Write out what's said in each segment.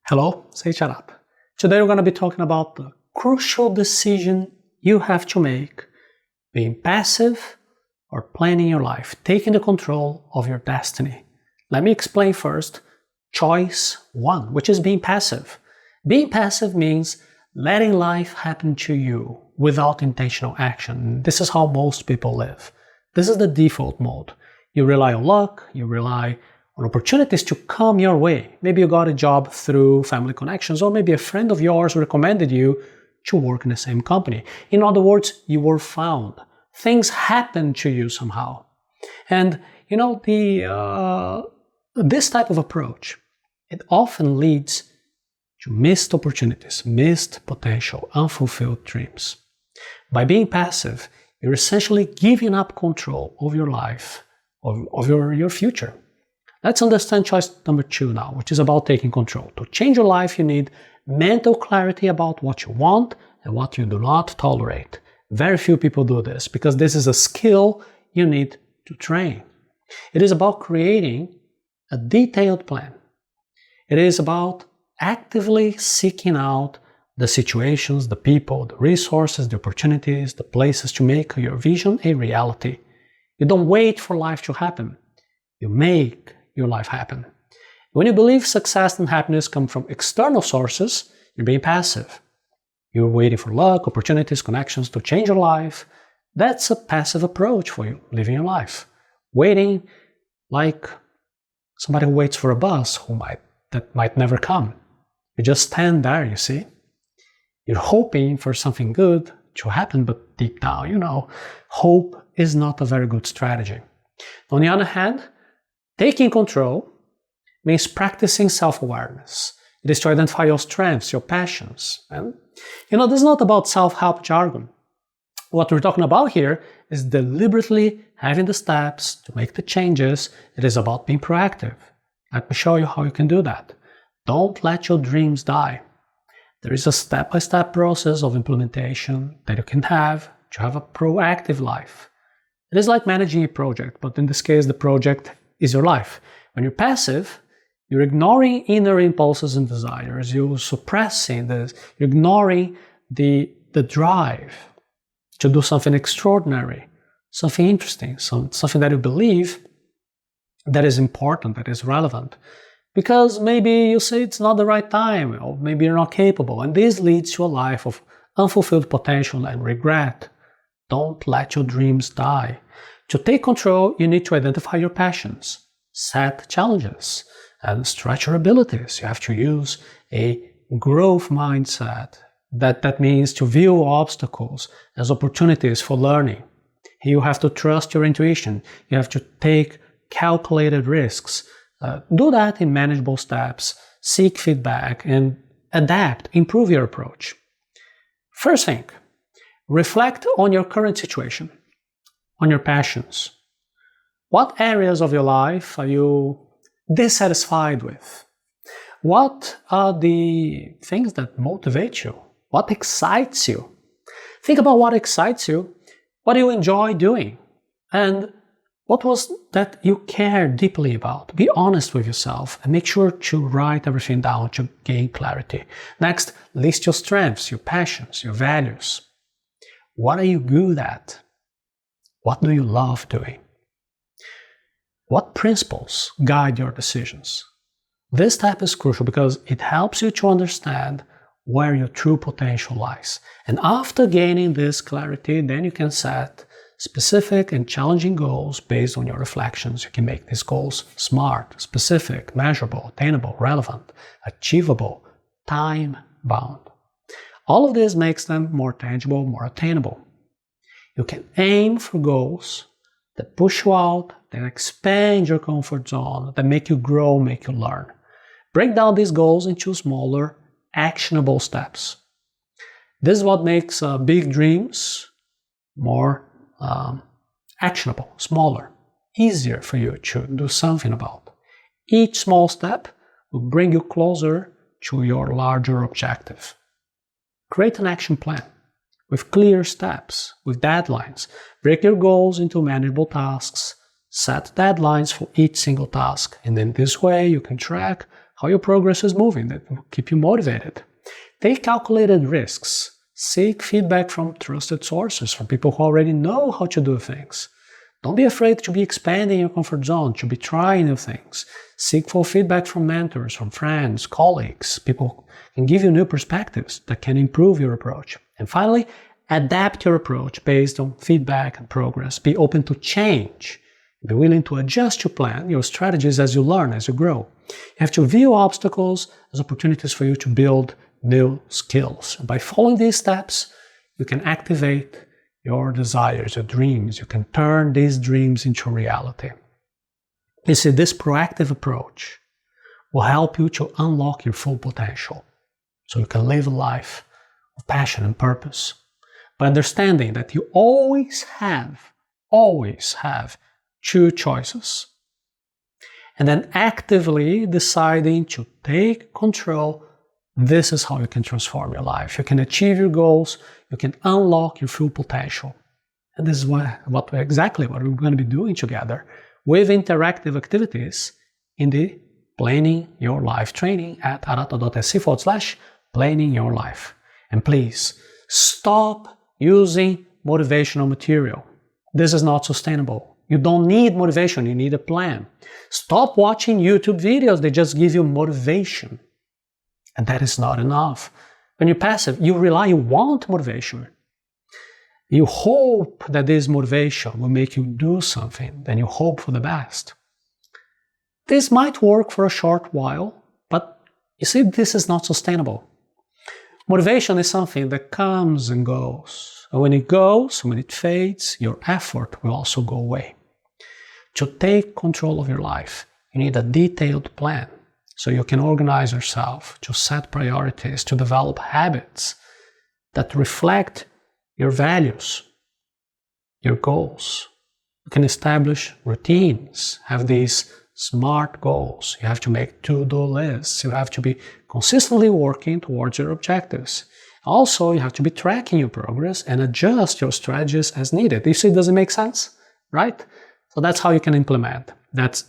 Hello, Seiiti Arata. Today we're going to be talking about the crucial decision you have to make, being passive or planning your life, taking the control of your destiny. Let me explain first choice one, which is being passive. Being passive means letting life happen to you without intentional action. This is how most people live. This is the default mode. You rely on luck, you rely on opportunities to come your way. Maybe you got a job through family connections, or maybe a friend of yours recommended you to work in the same company. In other words, you were found. Things happen to you somehow. And this type of approach, it often leads to missed opportunities, missed potential, unfulfilled dreams. By being passive, you're essentially giving up control of your life, of your future. Let's understand choice number two now, which is about taking control. To change your life, you need mental clarity about what you want and what you do not tolerate. Very few people do this because this is a skill you need to train. It is about creating a detailed plan. It is about actively seeking out the situations, the people, the resources, the opportunities, the places to make your vision a reality. You don't wait for life to happen. You make your life happen. When you believe success and happiness come from external sources, you're being passive. You're waiting for luck, opportunities, connections to change your life. That's a passive approach for you, living your life. Waiting like somebody who waits for a bus that might never come. You just stand there, you see. You're hoping for something good to happen, but deep down, hope is not a very good strategy. On the other hand, taking control means practicing self-awareness. It is to identify your strengths, your passions. And, this is not about self-help jargon. What we're talking about here is deliberately having the steps to make the changes. It is about being proactive. Let me show you how you can do that. Don't let your dreams die. There is a step-by-step process of implementation that you can have to have a proactive life. It is like managing a project, but in this case, the project is your life. When you're passive, you're ignoring inner impulses and desires. You're suppressing this. You're ignoring the drive to do something extraordinary, something interesting, something that you believe that is important, that is relevant. Because maybe you say it's not the right time, or maybe you're not capable. And this leads to a life of unfulfilled potential and regret. Don't let your dreams die. To take control, you need to identify your passions, set challenges, and stretch your abilities. You have to use a growth mindset. That means to view obstacles as opportunities for learning. You have to trust your intuition. You have to take calculated risks. Do that in manageable steps, seek feedback, and adapt, improve your approach. First thing, reflect on your current situation, on your passions. What areas of your life are you dissatisfied with? What are the things that motivate you? What excites you? Think about what excites you. What do you enjoy doing? And what was that you care deeply about? Be honest with yourself and make sure to write everything down to gain clarity. Next, list your strengths, your passions, your values. What are you good at? What do you love doing? What principles guide your decisions? This step is crucial because it helps you to understand where your true potential lies. And after gaining this clarity, then you can set specific and challenging goals based on your reflections. You can make these goals smart, specific, measurable, attainable, relevant, achievable, time-bound. All of this makes them more tangible, more attainable. You can aim for goals that push you out, that expand your comfort zone, that make you grow, make you learn. Break down these goals into smaller, actionable steps. This is what makes big dreams more actionable, smaller, easier for you to do something about. Each small step will bring you closer to your larger objective. Create an action plan with clear steps, with deadlines. Break your goals into manageable tasks. Set deadlines for each single task. And in this way, you can track how your progress is moving. That will keep you motivated. Take calculated risks. Seek feedback from trusted sources, from people who already know how to do things. Don't be afraid to be expanding your comfort zone, to be trying new things. Seek for feedback from mentors, from friends, colleagues. People can give you new perspectives that can improve your approach. And finally, adapt your approach based on feedback and progress. Be open to change. Be willing to adjust your plan, your strategies as you learn, as you grow. You have to view obstacles as opportunities for you to build new skills. And by following these steps, you can activate your desires, your dreams. You can turn these dreams into reality. You see, this proactive approach will help you to unlock your full potential so you can live a life of passion and purpose. By understanding that you always have two choices. And then actively deciding to take control, this is how you can transform your life. You can achieve your goals, you can unlock your full potential. And this is exactly what we're going to be doing together with interactive activities in the Planning Your Life training at arata.se/planning your life. And please, stop using motivational material. This is not sustainable. You don't need motivation, you need a plan. Stop watching YouTube videos, they just give you motivation. And that is not enough. When you're passive, you want motivation. You hope that this motivation will make you do something, then you hope for the best. This might work for a short while, but you see, this is not sustainable. Motivation is something that comes and goes. And when it goes, when it fades, your effort will also go away. To take control of your life, you need a detailed plan. So you can organize yourself, to set priorities, to develop habits that reflect your values, your goals. You can establish routines, have these SMART goals. You have to make to-do lists. You have to be consistently working towards your objectives. Also, you have to be tracking your progress and adjust your strategies as needed. You see, does it make sense? Right? So that's how you can implement. That's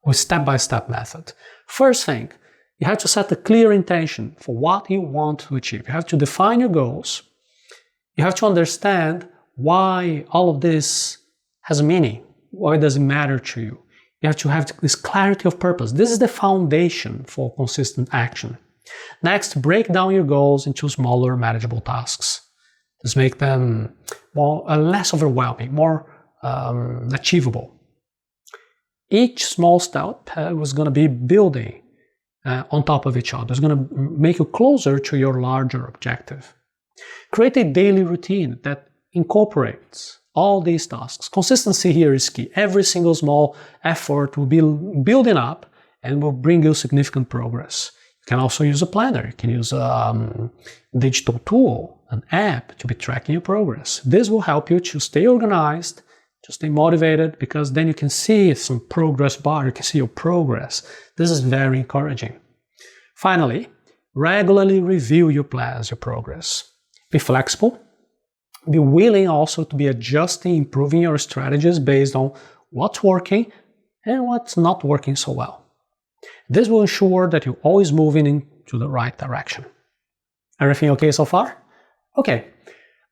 with step-by-step method. First thing, you have to set a clear intention for what you want to achieve. You have to define your goals. You have to understand why all of this has a meaning. Why does it matter to you? You have to have this clarity of purpose. This is the foundation for consistent action. Next, break down your goals into smaller, manageable tasks. Just make them less overwhelming, more achievable. Each small step was going to be building on top of each other. It's going to make you closer to your larger objective. Create a daily routine that incorporates all these tasks. Consistency here is key. Every single small effort will be building up and will bring you significant progress. You can also use a planner. You can use a digital tool, an app to be tracking your progress. This will help you to stay organized, to stay motivated, because then you can see some progress bar, you can see your progress. This is very encouraging. Finally, regularly review your plans, your progress. Be flexible. Be willing also to be adjusting, improving your strategies based on what's working and what's not working so well. This will ensure that you're always moving into the right direction. Everything okay so far? Okay.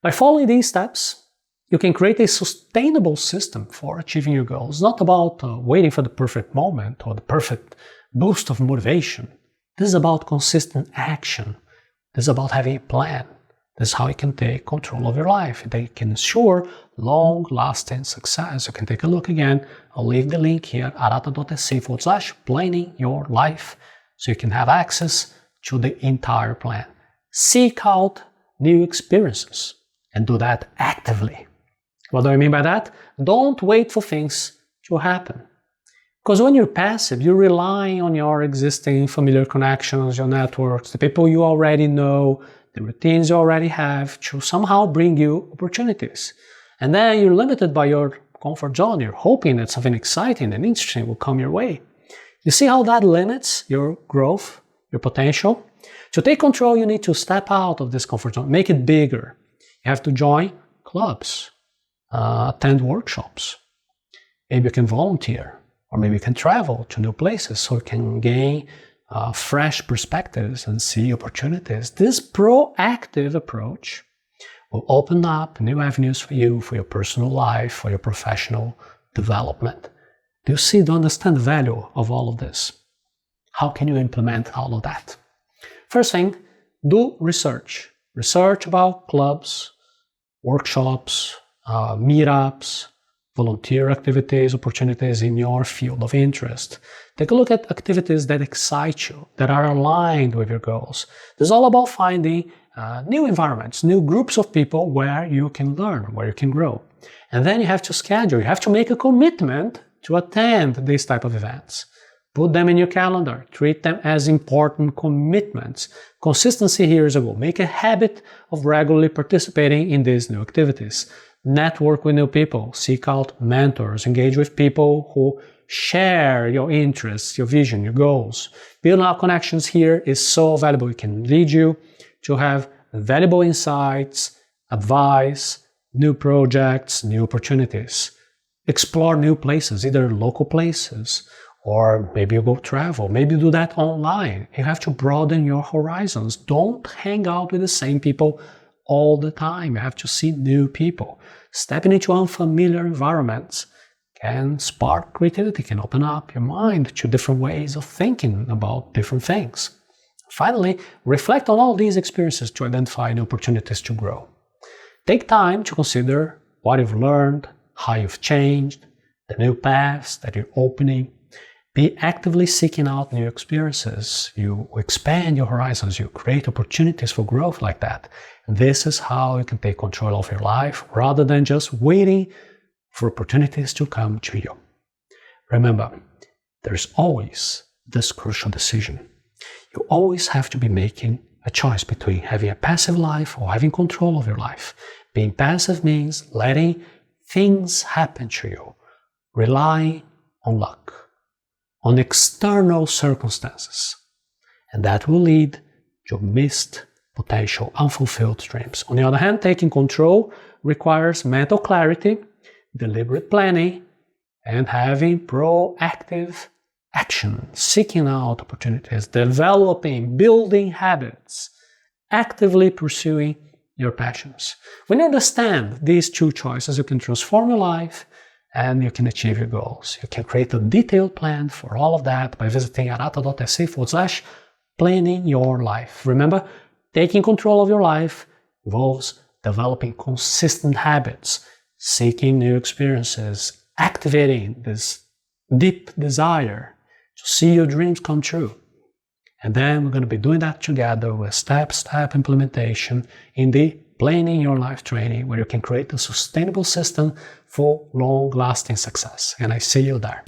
By following these steps, you can create a sustainable system for achieving your goals. It's not about waiting for the perfect moment or the perfect boost of motivation. This is about consistent action. This is about having a plan. This is how you can take control of your life. They can ensure long-lasting success. You can take a look again. I'll leave the link here, arata.se/planning your life, so you can have access to the entire plan. Seek out new experiences and do that actively. What do I mean by that? Don't wait for things to happen. Because when you're passive, you're relying on your existing familiar connections, your networks, the people you already know, the routines you already have to somehow bring you opportunities. And then you're limited by your comfort zone. You're hoping that something exciting and interesting will come your way. You see how that limits your growth, your potential? To take control, you need to step out of this comfort zone, make it bigger. You have to join clubs, attend workshops. Maybe you can volunteer, or maybe you can travel to new places so you can gain fresh perspectives and see opportunities, this proactive approach will open up new avenues for you, for your personal life, for your professional development. Do you understand the value of all of this? How can you implement all of that? First thing, do research. Research about clubs, workshops, meetups, volunteer activities, opportunities in your field of interest. Take a look at activities that excite you, that are aligned with your goals. This is all about finding new environments, new groups of people where you can learn, where you can grow. And then you have to schedule, you have to make a commitment to attend these type of events. Put them in your calendar. Treat them as important commitments. Consistency here is a goal. Make a habit of regularly participating in these new activities. Network with new people. Seek out mentors. Engage with people who share your interests, your vision, your goals. Building out connections here is so valuable. It can lead you to have valuable insights, advice, new projects, new opportunities. Explore new places, either local places, or maybe you go travel, maybe you do that online. You have to broaden your horizons. Don't hang out with the same people all the time. You have to see new people. Stepping into unfamiliar environments can spark creativity, can open up your mind to different ways of thinking about different things. Finally, reflect on all these experiences to identify new opportunities to grow. Take time to consider what you've learned, how you've changed, the new paths that you're opening. Be actively seeking out new experiences. You expand your horizons. You create opportunities for growth like that. And this is how you can take control of your life rather than just waiting for opportunities to come to you. Remember, there's always this crucial decision. You always have to be making a choice between having a passive life or having control of your life. Being passive means letting things happen to you, relying on luck, on external circumstances, and that will lead to missed potential, unfulfilled dreams. On the other hand, taking control requires mental clarity, deliberate planning, and having proactive action, seeking out opportunities, developing, building habits, actively pursuing your passions. When you understand these two choices, you can transform your life and you can achieve your goals. You can create a detailed plan for all of that by visiting arata.se/planning your life. Remember, taking control of your life involves developing consistent habits, seeking new experiences, activating this deep desire to see your dreams come true. And then we're going to be doing that together with step-step implementation in the Planning Your Life training, where you can create a sustainable system for long-lasting success. And I see you there.